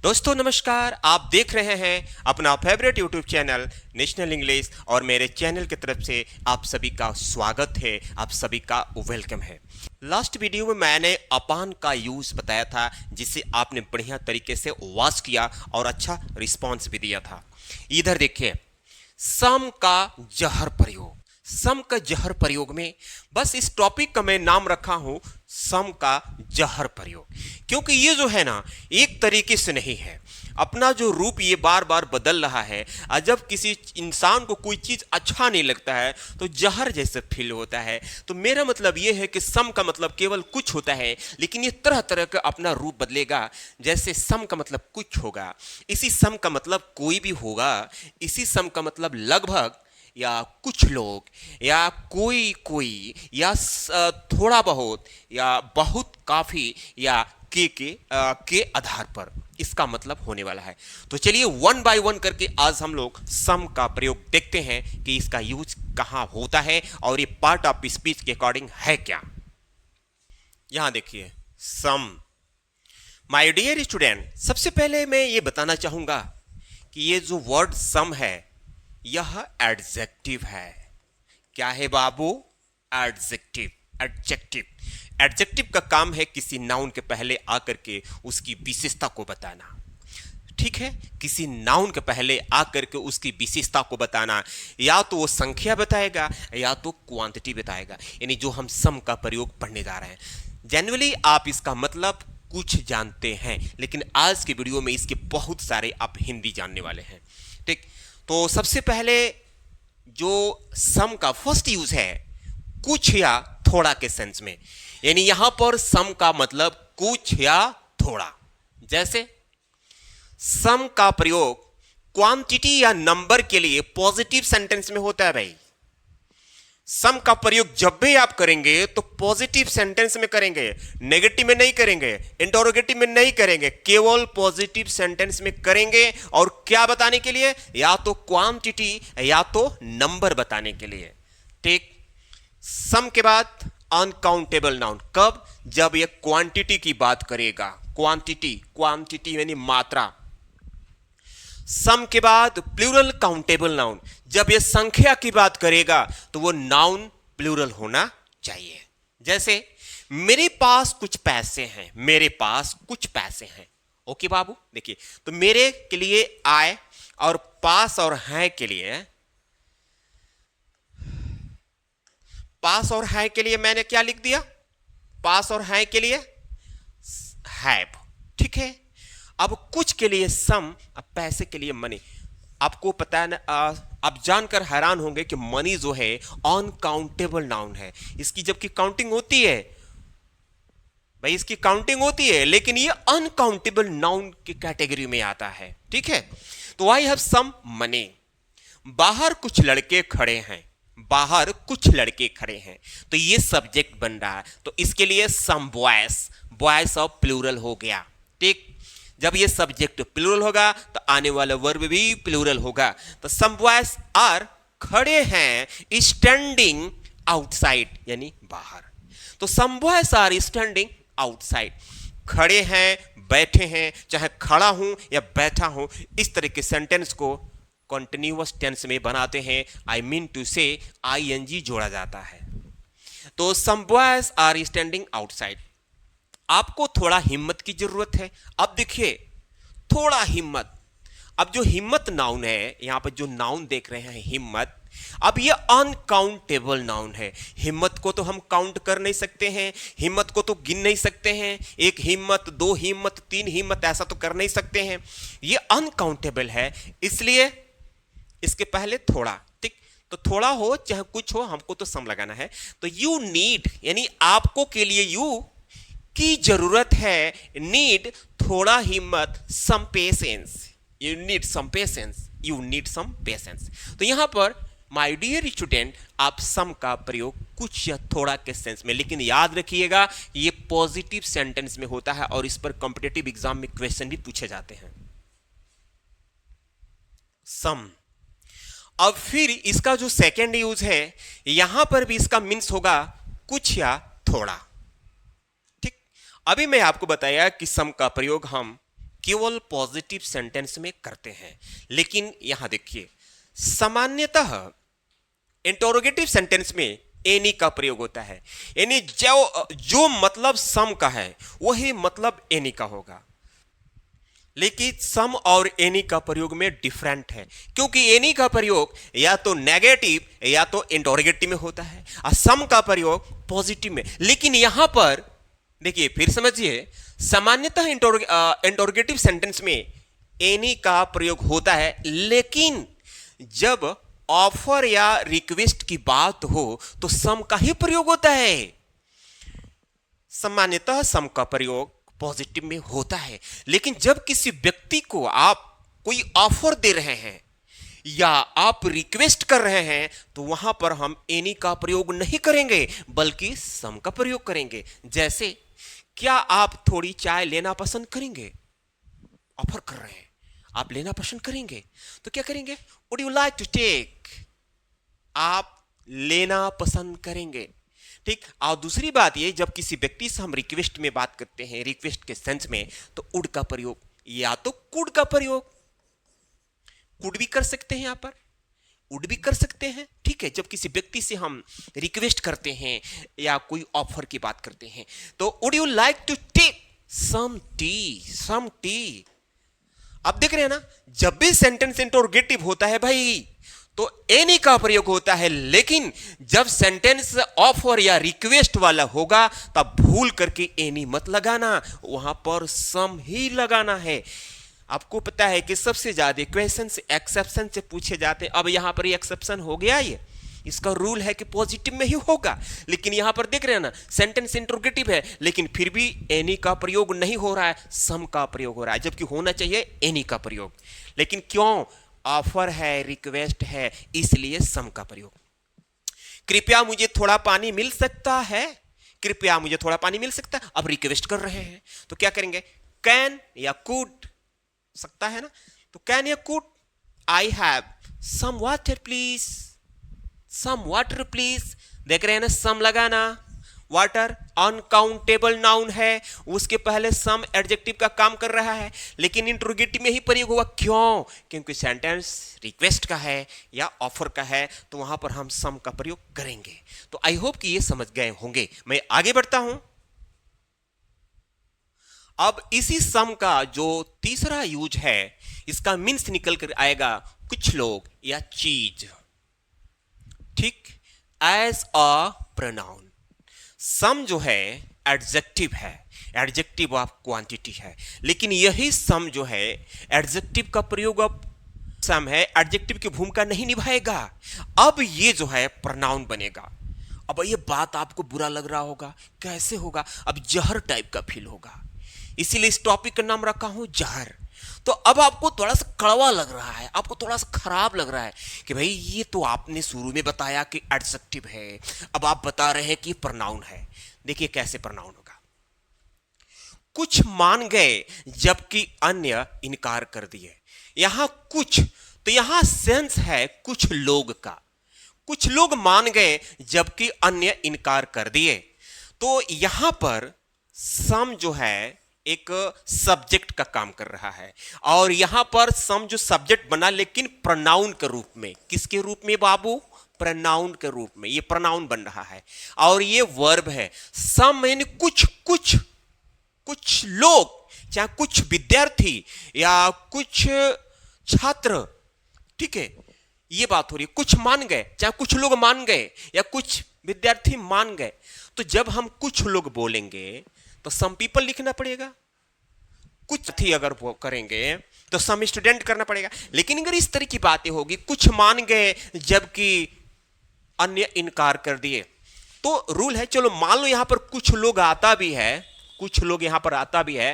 दोस्तों नमस्कार, आप देख रहे हैं अपना favourite YouTube channel national English और मेरे चैनल की तरफ से आप सभी का स्वागत है, आप सभी का वेलकम है। लास्ट वीडियो में मैंने अपान का यूज बताया था जिसे आपने बढ़िया तरीके से वॉच किया और अच्छा रिस्पॉन्स भी दिया था। इधर देखिए, सम का जहर प्रयोग। सम का जहर प्रयोग में बस इस टॉपिक का मैं नाम रखा हूं सम का जहर प्रयोग, क्योंकि ये जो है ना एक तरीके से नहीं है, अपना जो रूप ये बार बार बदल रहा है। और जब किसी इंसान को कोई चीज अच्छा नहीं लगता है तो जहर जैसे फील होता है। तो मेरा मतलब ये है कि सम का मतलब केवल कुछ होता है, लेकिन ये तरह तरह का अपना रूप बदलेगा। जैसे सम का मतलब कुछ होगा, इसी सम का मतलब कोई भी होगा, इसी सम का मतलब लगभग या कुछ लोग या कोई कोई या थोड़ा बहुत या बहुत काफी या के आधार पर इसका मतलब होने वाला है। तो चलिए वन बाय वन करके आज हम लोग सम का प्रयोग देखते हैं कि इसका यूज कहां होता है और ये पार्ट ऑफ स्पीच के अकॉर्डिंग है क्या। यहां देखिए, सम। माय डियर स्टूडेंट, सबसे पहले मैं ये बताना चाहूंगा कि ये जो वर्ड सम है यह एडजेक्टिव है। क्या है बाबू? एडजेक्टिव। एडजेक्टिव एडजेक्टिव का काम है किसी नाउन के पहले आकर के उसकी विशेषता को बताना। ठीक है, किसी नाउन के पहले आकर के उसकी विशेषता को बताना, या तो वो संख्या बताएगा या तो क्वांटिटी बताएगा। यानी जो हम सम का प्रयोग पढ़ने जा रहे हैं, जनरली आप इसका मतलब कुछ जानते हैं, लेकिन आज की वीडियो में इसके बहुत सारे आप हिंदी जानने वाले हैं। ठीक, तो सबसे पहले जो सम का फर्स्ट यूज है कुछ या थोड़ा के सेंस में, यानी यहां पर सम का मतलब कुछ या थोड़ा। जैसे सम का प्रयोग क्वांटिटी या नंबर के लिए पॉजिटिव सेंटेंस में होता है भाई। सम का प्रयोग जब भी आप करेंगे तो पॉजिटिव सेंटेंस में करेंगे, नेगेटिव में नहीं करेंगे, इंटरोगेटिव में नहीं करेंगे, केवल पॉजिटिव सेंटेंस में करेंगे। और क्या बताने के लिए? या तो क्वांटिटी या तो नंबर बताने के लिए। ठीक, सम के बाद अनकाउंटेबल नाउन। कब? जब यह क्वांटिटी की बात करेगा। क्वांटिटी, क्वांटिटी यानी मात्रा। सम के बाद प्लूरल काउंटेबल नाउन। जब यह संख्या की बात करेगा तो वो नाउन प्लूरल होना चाहिए। जैसे मेरे पास कुछ पैसे हैं, मेरे पास कुछ पैसे हैं। ओके बाबू, देखिए तो मेरे के लिए आए और पास और हैं के लिए, पास और है के लिए मैंने क्या लिख दिया? पास और है के लिए हैव। ठीक है, अब कुछ के लिए सम, अब पैसे के लिए मनी। आपको पता है ना, आप जानकर हैरान होंगे कि मनी जो है अनकाउंटेबल नाउन है। इसकी जबकि काउंटिंग होती है भाई, इसकी काउंटिंग होती है, लेकिन ये अनकाउंटेबल नाउन की कैटेगरी में आता है। ठीक है, तो आई हैव सम मनी। बाहर कुछ लड़के खड़े हैं, बाहर कुछ लड़के खड़े हैं, तो ये सब्जेक्ट बन रहा है, तो इसके लिए some boys, boys of plural हो गया। ठीक, जब ये सब्जेक्ट प्लूरल होगा तो आने वाला वर्ब भी प्लूरल होगा। तो सम बॉयज आर खड़े हैं स्टैंडिंग आउटसाइड, यानी बाहर। तो some boys are standing outside, खड़े हैं, बैठे हैं, चाहे खड़ा हूं या बैठा हूं, इस तरह के सेंटेंस को कॉन्टिन्यूअस टेंस में बनाते हैं। I mean to say I N G जोड़ा जाता है। तो some boys are standing outside. आपको थोड़ा हिम्मत की जरूरत है। अब देखिए, थोड़ा हिम्मत। अब जो हिम्मत नाउन है, यहां पर जो नाउन देख रहे हैं हिम्मत, अब ये अनकाउंटेबल नाउन है। हिम्मत को तो हम काउंट कर नहीं सकते हैं, हिम्मत को तो गिन नहीं सकते हैं। एक हिम्मत, दो हिम्मत, तीन हिम्मत, ऐसा तो कर नहीं सकते हैं। ये अनकाउंटेबल है, इसलिए इसके पहले थोड़ा। ठीक, तो थोड़ा हो चाहे कुछ हो, हमको तो सम लगाना है। तो यू नीड, यानी आपको के लिए यू की जरूरत है, नीड थोड़ा हिम्मत, some patience. You need some patience, you need some patience. तो यहां पर माय डियर स्टूडेंट, आप सम का प्रयोग कुछ या थोड़ा के सेंस में, लेकिन याद रखिएगा ये पॉजिटिव सेंटेंस में होता है और इस पर कॉम्पिटिटिव एग्जाम में क्वेश्चन भी पूछे जाते हैं। सम। अब फिर इसका जो सेकेंड यूज है, यहां पर भी इसका मीन्स होगा कुछ या थोड़ा। ठीक, अभी मैं आपको बताया कि सम का प्रयोग हम केवल पॉजिटिव सेंटेंस में करते हैं। लेकिन यहां देखिए, सामान्यतः इंटरोगेटिव सेंटेंस में एनी का प्रयोग होता है, यानी जो मतलब सम का है वही मतलब एनी का होगा। लेकिन सम और एनी का प्रयोग में डिफरेंट है, क्योंकि एनी का प्रयोग या तो नेगेटिव या तो इंटरोगेटिव में होता है और सम का प्रयोग पॉजिटिव में। लेकिन यहां पर देखिए, फिर समझिए, सामान्यतः इंटरोगेटिव सेंटेंस में एनी का प्रयोग होता है, लेकिन जब ऑफर या रिक्वेस्ट की बात हो तो सम का ही प्रयोग होता है। सामान्यतः सम का प्रयोग पॉजिटिव में होता है, लेकिन जब किसी व्यक्ति को आप कोई ऑफर दे रहे हैं या आप रिक्वेस्ट कर रहे हैं तो वहां पर हम एनी का प्रयोग नहीं करेंगे बल्कि सम का प्रयोग करेंगे। जैसे, क्या आप थोड़ी चाय लेना पसंद करेंगे? ऑफर कर रहे हैं, आप लेना पसंद करेंगे, तो क्या करेंगे? Would you like to take? आप लेना पसंद करेंगे, ठीक। और दूसरी बात ये, जब किसी व्यक्ति से हम रिक्वेस्ट में बात करते हैं, रिक्वेस्ट के सेंस में, तो वुड का प्रयोग या तो कुड का प्रयोग, कुड भी कर सकते हैं, यहां पर वुड भी कर सकते हैं, ठीक है। जब किसी व्यक्ति से हम रिक्वेस्ट करते हैं या कोई ऑफर की बात करते हैं, तो would you like to take some tea? अब देख रहे हैं ना, जब भी सेंटेंस इंटरोगेटिव होता है भाई तो एनी का प्रयोग होता है, लेकिन जब सेंटेंस ऑफर या रिक्वेस्ट वाला होगा तब भूल करके एनी मत लगाना, वहां पर सम ही लगाना है। आपको पता है कि सबसे ज्यादा क्वेश्चन एक्सेप्शन से पूछे जाते हैं। अब यहां पर एक्सेप्शन हो गया, ये इसका रूल है कि पॉजिटिव में ही होगा, लेकिन यहां पर देख रहे हैं ना, सेंटेंस इंटरोगेटिव है लेकिन फिर भी एनी का प्रयोग नहीं हो रहा है, सम का प्रयोग हो रहा है, जबकि होना चाहिए एनी का प्रयोग। लेकिन क्यों? ऑफर है, रिक्वेस्ट है, इसलिए सम का प्रयोग। कृपया मुझे थोड़ा पानी मिल सकता है? कृपया मुझे थोड़ा पानी मिल सकता है। अब रिक्वेस्ट कर रहे हैं तो क्या करेंगे? कैन या कुड सकता है ना, तो कैन या could. I have some water please, some water please. देख रहे हैं ना, सम लगाना, वाटर अनकाउंटेबल नाउन है, उसके पहले सम एडजेक्टिव का काम कर रहा है, लेकिन इंटरोगेटिव में ही प्रयोग हुआ। क्यों? क्योंकि सेंटेंस रिक्वेस्ट का है या ऑफर का है, तो वहां पर हम सम का प्रयोग करेंगे। तो आई होप कि ये समझ गए होंगे। मैं आगे बढ़ता हूं। अब इसी सम का जो तीसरा यूज है, इसका मीन्स निकल कर आएगा कुछ लोग या चीज, ठीक, एज अ प्रोनाउन। सम जो है एडजेक्टिव है, एडजेक्टिव ऑफ क्वांटिटी है, लेकिन यही सम जो है एडजेक्टिव का प्रयोग अब सम है, एडजेक्टिव की भूमिका नहीं निभाएगा। अब ये जो है प्रोनाउन बनेगा। अब ये बात आपको बुरा लग रहा होगा, कैसे होगा? अब जहर टाइप का फील होगा, इसीलिए इस टॉपिक का नाम रखा हूं जहर। तो अब आपको थोड़ा सा कड़वा लग रहा है, आपको थोड़ा सा खराब लग रहा है कि भाई ये तो आपने शुरू में बताया कि एडजेक्टिव है, अब आप बता रहे हैं कि प्रोनाउन है। देखिए कैसे प्रोनाउन होगा। कुछ मान गए जबकि अन्य इनकार कर दिए। यहां कुछ, तो यहां सेंस है कुछ लोग का। कुछ लोग मान गए जबकि अन्य इनकार कर दिए। तो यहां पर सम जो है एक सब्जेक्ट का काम कर रहा है, और यहां पर सम जो सब्जेक्ट बना लेकिन प्रोनाउन के रूप में। किसके रूप में बाबू? प्रोनाउन के रूप में। ये प्रोनाउन बन रहा है और ये वर्ब है। सम यानी कुछ, कुछ कुछ लोग, चाहे कुछ विद्यार्थी या कुछ छात्र, ठीक है, ये बात हो रही है। कुछ मान गए, चाहे कुछ लोग मान गए या कुछ विद्यार्थी मान गए। तो जब हम कुछ लोग बोलेंगे तो सम पीपल लिखना पड़ेगा। कुछ थी अगर वो करेंगे तो सम स्टूडेंट करना पड़ेगा। लेकिन अगर इस तरह की बातें होगी, कुछ मान गए जबकि अन्य इनकार कर दिए, तो रूल है, चलो मान लो यहां पर कुछ लोग आता भी है, कुछ लोग यहां पर आता भी है,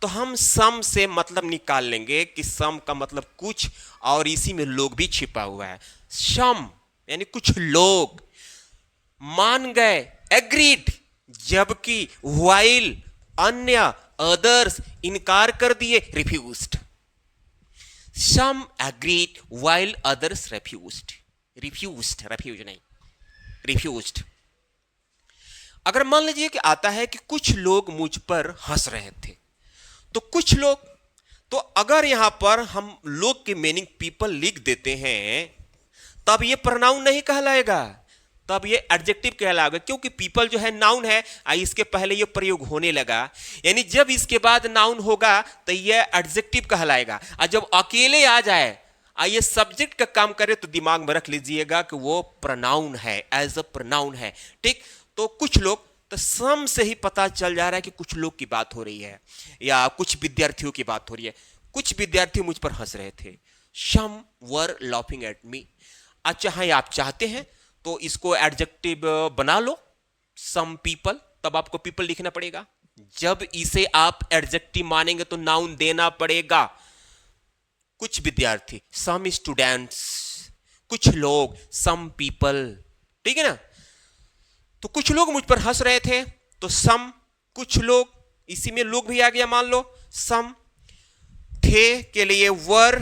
तो हम सम से मतलब निकाल लेंगे कि सम का मतलब कुछ, और इसी में लोग भी छिपा हुआ है। सम यानी कुछ लोग मान गए, एग्रीड, जबकि व्हाइल अन्य, अदर्स इनकार कर दिए, refused. Some agreed while others refused. Refused, refuse नहीं, रिफ्यूज्ड। अगर मान लीजिए कि आता है कि कुछ लोग मुझ पर हंस रहे थे, तो कुछ लोग, तो अगर यहां पर हम लोग की मीनिंग पीपल लिख देते हैं तब ये प्रोनाउन नहीं कहलाएगा, तब ये एडजेक्टिव कहलाएगा, क्योंकि पीपल जो है नाउन है, इसके पहले ये प्रयोग होने लगा, यानी जब इसके बाद नाउन होगा तो ये एडजेक्टिव कहलाएगा। और जब अकेले आ जाए ये सब्जेक्ट का काम करे तो दिमाग में रख लीजिएगा कि वो प्रोनाउन है, एज अ प्रोनाउन है। ठीक, तो कुछ लोग तो सम से ही पता चल जा रहा है कि कुछ लोग की बात हो रही है या कुछ विद्यार्थियों की बात हो रही है। कुछ विद्यार्थी मुझ पर हंस रहे थे, सम वर लाफिंग एट मी। अच्छा है, आप चाहते हैं तो इसको एडजेक्टिव बना लो, सम पीपल, तब आपको पीपल लिखना पड़ेगा। जब इसे आप एडजेक्टिव मानेंगे तो नाउन देना पड़ेगा। कुछ विद्यार्थी, सम स्टूडेंट्स, कुछ लोग, सम पीपल, ठीक है ना। तो कुछ लोग मुझ पर हंस रहे थे तो सम, कुछ लोग, इसी में लोग भी आ गया, मान लो सम। थे के लिए वर,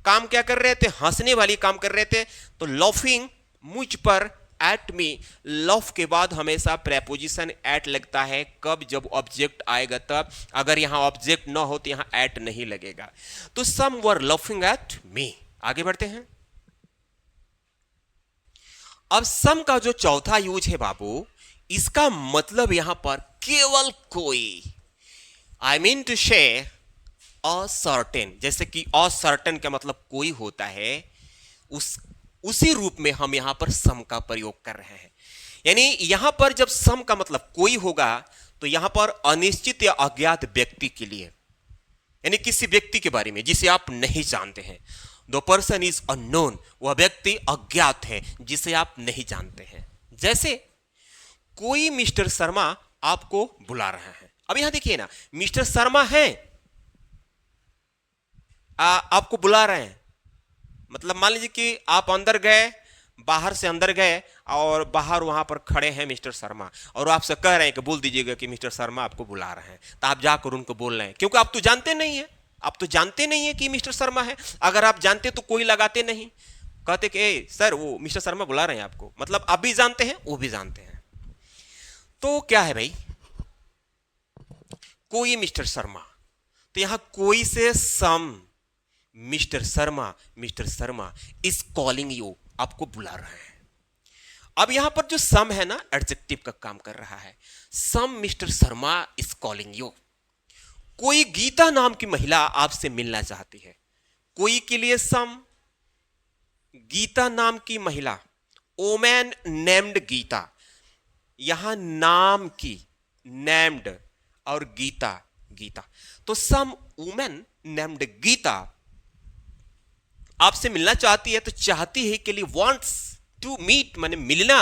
काम क्या कर रहे थे, हंसने वाली काम कर रहे थे, तो लॉफिंग मुझ पर, एट मी, लॉफ के बाद हमेशा प्रेपोजिशन एट लगता है, कब, जब ऑब्जेक्ट आएगा तब। अगर यहां ऑब्जेक्ट ना हो तो यहां एट नहीं लगेगा। तो सम वर लॉफिंग एट मी। आगे बढ़ते हैं। अब सम का जो चौथा यूज है बाबू, इसका मतलब यहां पर केवल कोई, आई मीन टू से असर्टेन, जैसे कि असर्टेन का मतलब कोई होता है, उसी रूप में हम यहां पर सम का प्रयोग कर रहे हैं। यानी यहां पर जब सम का मतलब कोई होगा तो यहां पर अनिश्चित या अज्ञात व्यक्ति के लिए, यानी किसी व्यक्ति के बारे में जिसे आप नहीं जानते हैं। द पर्सन इज अननोन, वह व्यक्ति अज्ञात है जिसे आप नहीं जानते हैं। जैसे कोई मिस्टर शर्मा आपको बुला रहा है। अब यहां देखिए ना, मिस्टर शर्मा है, आपको बुला रहे हैं, मतलब मान लीजिए कि आप अंदर गए, बाहर से अंदर गए और बाहर वहां पर खड़े हैं मिस्टर शर्मा, और आपसे कह रहे हैं कि बोल दीजिएगा कि मिस्टर शर्मा आपको बुला रहे हैं। तो आप जाकर उनको बोल रहे हैं, क्योंकि आप तो जानते नहीं है, आप तो जानते नहीं है कि मिस्टर शर्मा है। अगर आप जानते तो कोई लगाते नहीं, कहते कि ए सर वो मिस्टर शर्मा बुला रहे हैं आपको, मतलब आप भी जानते हैं, वो भी जानते हैं। तो क्या है भाई, कोई मिस्टर शर्मा, तो यहां कोई से some, mister Sharma is calling you, आपको बुला रहा है। अब यहां पर जो सम है ना, एडजेक्टिव का काम कर रहा है। Some mister Sharma is calling you. कोई गीता नाम की महिला आपसे मिलना चाहती है। कोई के लिए सम, गीता नाम की महिला, ओमैन नेम्ड गीता, यहां नाम की, नेम्ड और गीता, तो सम वुमेन नेम्ड गीता आपसे मिलना चाहती है, तो चाहती है के लिए वॉन्ट्स टू मीट, माने मिलना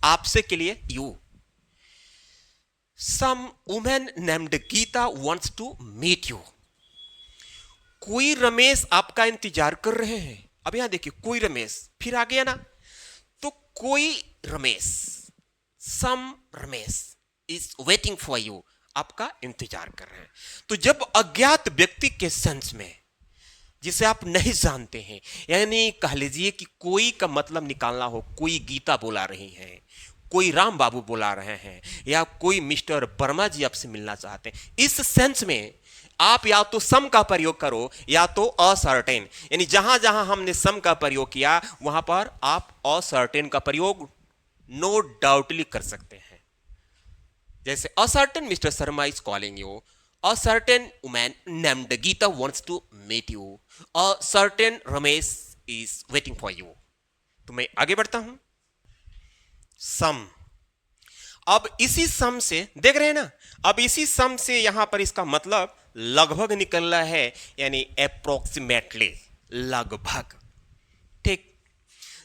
आपसे के लिए you. Some women named Geeta wants to meet you. कोई रमेश आपका इंतजार कर रहे हैं। अब यहां देखिए, कोई रमेश, फिर आ गया ना, तो कोई Ramesh, some Ramesh is waiting for you, आपका इंतजार कर रहे हैं। तो जब अज्ञात व्यक्ति के सेंस में, जिसे आप नहीं जानते हैं, यानी कह लीजिए कि कोई का मतलब निकालना हो, कोई गीता बुला रही है, कोई राम बाबू बुला रहे हैं, या कोई मिस्टर वर्मा जी आपसे मिलना चाहते हैं, इस सेंस में आप या तो सम का प्रयोग करो या तो असर्टेन। यानी जहां जहां हमने सम का प्रयोग किया वहां पर आप असर्टेन का प्रयोग नो डाउटली कर सकते हैं। जैसे ascertain mister Sharma is calling you, a certain woman named Geeta wants to meet you, a certain Ramesh is waiting for you। तो मैं आगे बढ़ता हूं। सम, अब इसी सम से देख रहे हैं ना, अब इसी सम से यहां पर इसका मतलब लगभग निकल रहा है, यानी अप्रोक्सीमेटली, लगभग। ठीक,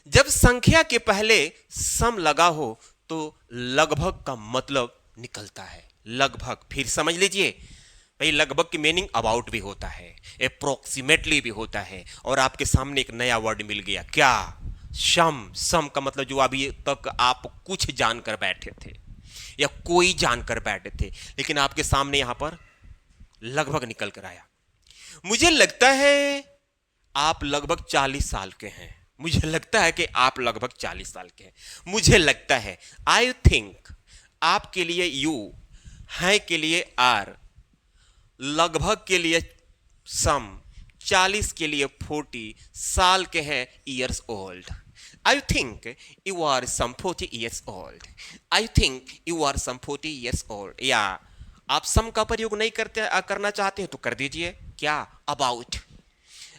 जब संख्या के पहले सम लगा हो तो लगभग का मतलब निकलता है, लगभग। फिर समझ लीजिए भाई, लगभग की मीनिंग अबाउट भी होता है, अप्रोक्सीमेटली भी होता है, और आपके सामने एक नया वर्ड मिल गया, क्या, सम का मतलब जो अभी तक आप कुछ जानकर बैठे थे या कोई जानकर बैठे थे, लेकिन आपके सामने यहां पर लगभग निकल कर आया। मुझे लगता है आप लगभग 40 साल के हैं, मुझे लगता है कि आप लगभग 40 साल के हैं, मुझे लगता है, आई थिंक, आपके लिए यू, है के लिए आर, लगभग के लिए सम 40 के लिए 40 साल के हैं years old. I think you are some 40 years old. I think you are some 40 years old. या आप सम का प्रयोग नहीं करना चाहते हैं तो कर दीजिए क्या, about.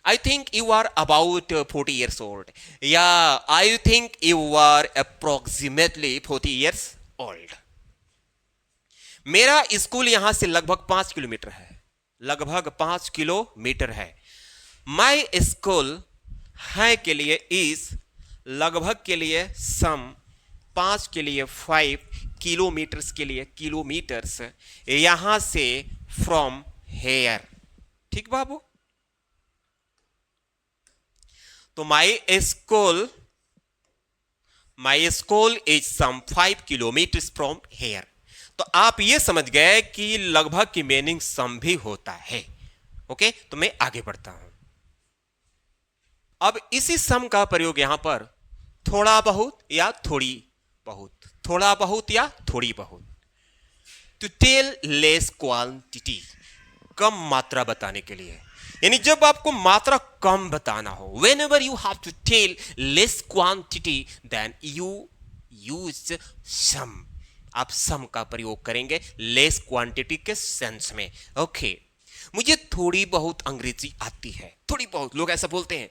I think you are about 40 years old. Yeah, I think you are approximately 40 years old. मेरा स्कूल यहां से लगभग 5 किलोमीटर है, लगभग 5 किलोमीटर है। My school है के लिए is, लगभग के लिए some, 5 के लिए 5, किलोमीटर्स के लिए किलोमीटर्स, यहां से from here। ठीक बाबू। तो my school is some 5 kilometres from here. तो आप ये समझ गए कि लगभग की मीनिंग सम भी होता है। ओके, तो मैं आगे बढ़ता हूं। अब इसी सम का प्रयोग यहां पर थोड़ा बहुत या थोड़ी बहुत, थोड़ा बहुत या थोड़ी बहुत, टू टेल लेस क्वांटिटी, कम मात्रा बताने के लिए। यानी जब आपको मात्रा कम बताना हो, whenever you have to tell less quantity then you use some. आप सम का प्रयोग करेंगे लेस क्वांटिटी के सेंस में। ओके, मुझे थोड़ी बहुत अंग्रेजी आती है। थोड़ी बहुत, लोग ऐसा बोलते हैं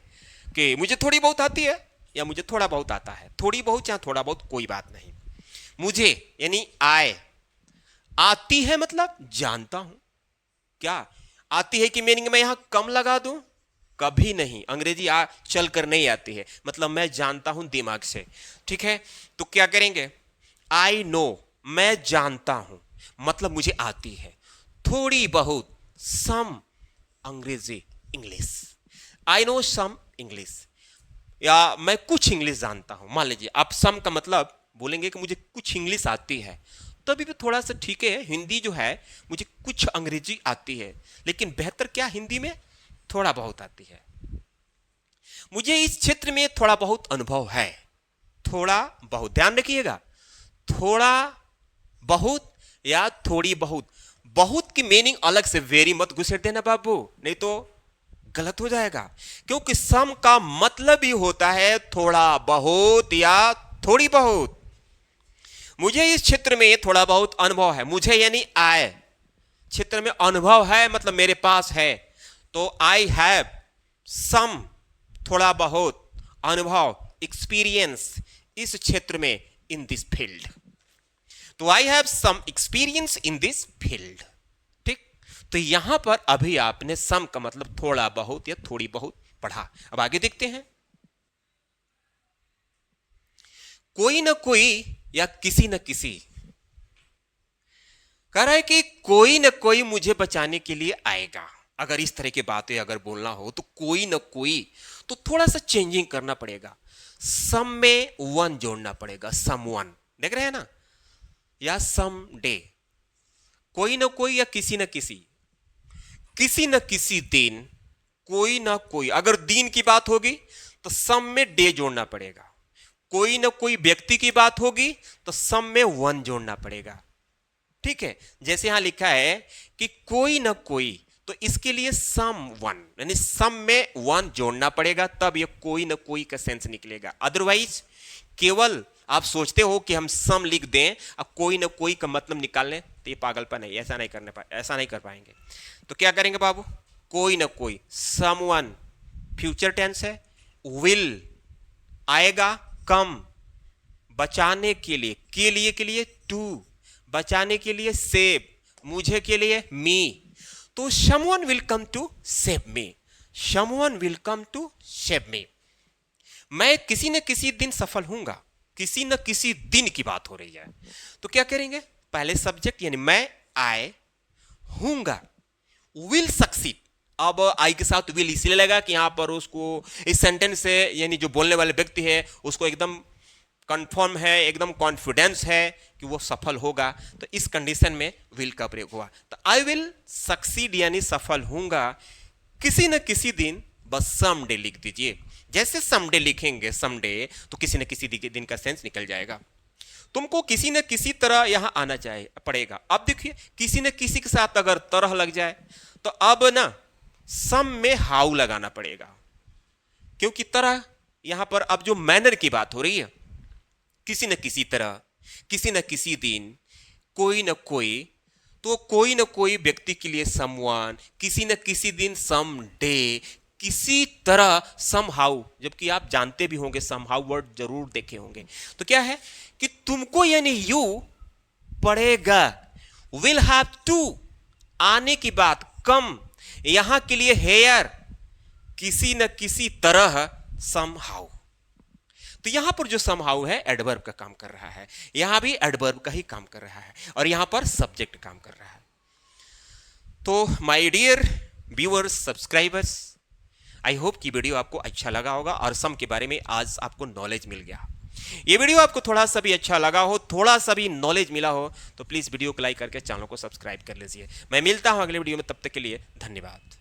कि मुझे थोड़ी बहुत आती है या मुझे थोड़ा बहुत आता है। थोड़ी बहुत या थोड़ा बहुत कोई बात नहीं। मुझे यानी आए, आती है मतलब जानता हूं। क्या आती है कि मीनिंग में यहां कम लगा दूं? कभी नहीं। अंग्रेजी चल कर नहीं आती है, मतलब मैं जानता हूं दिमाग से। ठीक है, तो क्या करेंगे? आई नो, मैं जानता हूं, मतलब मुझे आती है थोड़ी बहुत, सम अंग्रेजी English. I know some English, या मैं कुछ इंग्लिश जानता हूं। मान लीजिए आप सम का मतलब बोलेंगे कि मुझे कुछ इंग्लिश आती है, तो अभी भी थोड़ा सा ठीक है। हिंदी जो है मुझे कुछ अंग्रेजी आती है, लेकिन बेहतर क्या हिंदी में थोड़ा बहुत आती है। मुझे इस क्षेत्र में थोड़ा बहुत अनुभव है। थोड़ा बहुत, ध्यान रखिएगा, थोड़ा बहुत या थोड़ी बहुत। बहुत की मीनिंग अलग से वेरी मत घुसेड़ देना बाबू, नहीं तो गलत हो जाएगा। क्योंकि सम का मतलब ही होता है थोड़ा बहुत या थोड़ी बहुत। मुझे इस क्षेत्र में थोड़ा बहुत अनुभव है। मुझे यानी आए, क्षेत्र में अनुभव है मतलब मेरे पास है। तो आई हैव सम, थोड़ा बहुत अनुभव, एक्सपीरियंस इस क्षेत्र में, इन दिस फील्ड। तो I have some experience in this field. ठीक, तो यहां पर अभी आपने सम का मतलब थोड़ा बहुत या थोड़ी बहुत पढ़ा। अब आगे देखते हैं। कोई ना कोई या किसी न किसी, कह रहा है कि कोई न कोई मुझे बचाने के लिए आएगा। अगर इस तरह की बातें अगर बोलना हो तो कोई न कोई, तो थोड़ा सा चेंजिंग करना पड़ेगा। सम में वन जोड़ना पड़ेगा, सम वन, देख रहे हैं ना, या सम डे। कोई न कोई या किसी न किसी दिन, कोई ना कोई। अगर दिन की बात होगी तो सम में डे जोड़ना पड़ेगा। कोई ना कोई व्यक्ति की बात होगी तो सम में वन जोड़ना पड़ेगा। ठीक है, जैसे यहां लिखा है कि कोई ना कोई, तो इसके लिए सम वन, यानी सम में वन जोड़ना पड़ेगा, तब ये कोई ना कोई का सेंस निकलेगा। अदरवाइज केवल आप सोचते हो कि हम सम लिख दें अब कोई ना कोई का मतलब निकाल लें, तो ये पागलपन है। ऐसा नहीं कर पाएंगे। तो क्या करेंगे बाबू? कोई ना कोई, सम वन फ्यूचर टेंस है, विल आएगा, कम बचाने के लिए टू, बचाने के लिए सेव, मुझे के लिए मी। तो someone will come to save me, someone will come to save me। मैं किसी न किसी दिन सफल हूंगा, किसी न किसी दिन की बात हो रही है। तो क्या करेंगे? पहले सब्जेक्ट यानी मैं आए हूंगा, विल सक्सीड। अब आई के साथ विल इसलिए लगा कि यहां पर उसको इस सेंटेंस से, यानी जो बोलने वाले व्यक्ति है उसको एकदम कंफर्म है, एकदम कॉन्फिडेंस है कि वो सफल होगा, तो इस कंडीशन में विल का प्रयोग हुआ। तो आई विल सक्सीड यानी सफल हूंगा किसी न किसी दिन, बस समडे लिख दीजिए। जैसे समडे लिखेंगे, समडे, तो किसी न किसी दिन का सेंस निकल जाएगा। तुमको किसी न किसी तरह यहां आना चाहिए पड़ेगा। अब देखिए, किसी न किसी के साथ अगर तरह लग जाए तो अब ना सम में हाउ लगाना पड़ेगा, क्योंकि तरह यहां पर अब जो मैनर की बात हो रही है, किसी न किसी तरह, किसी न किसी दिन, कोई न कोई, तो कोई न कोई व्यक्ति के लिए समवन, किसी न किसी दिन सम डे, किसी तरह सम हाउ, जबकि आप जानते भी होंगे सम हाउ वर्ड जरूर देखे होंगे। तो क्या है कि तुमको यानी यू पड़ेगा, विल हैव टू, आने की बात, कम, यहां के लिए हेयर, किसी न किसी तरह सम हाउ। तो यहां पर जो समहाउ है एडवर्ब का काम कर रहा है, यहां भी एडवर्ब का ही काम कर रहा है, और यहां पर सब्जेक्ट काम कर रहा है। तो my dear viewers, subscribers, I hope कि वीडियो आपको अच्छा लगा होगा और सम के बारे में आज आपको नॉलेज मिल गया। ये वीडियो आपको थोड़ा सा भी अच्छा लगा हो, थोड़ा सा भी नॉलेज मिला हो, तो प्लीज वीडियो को लाइक करके चैनल को सब्सक्राइब कर लीजिए। मैं मिलता हूं अगले वीडियो में, तब तक के लिए धन्यवाद।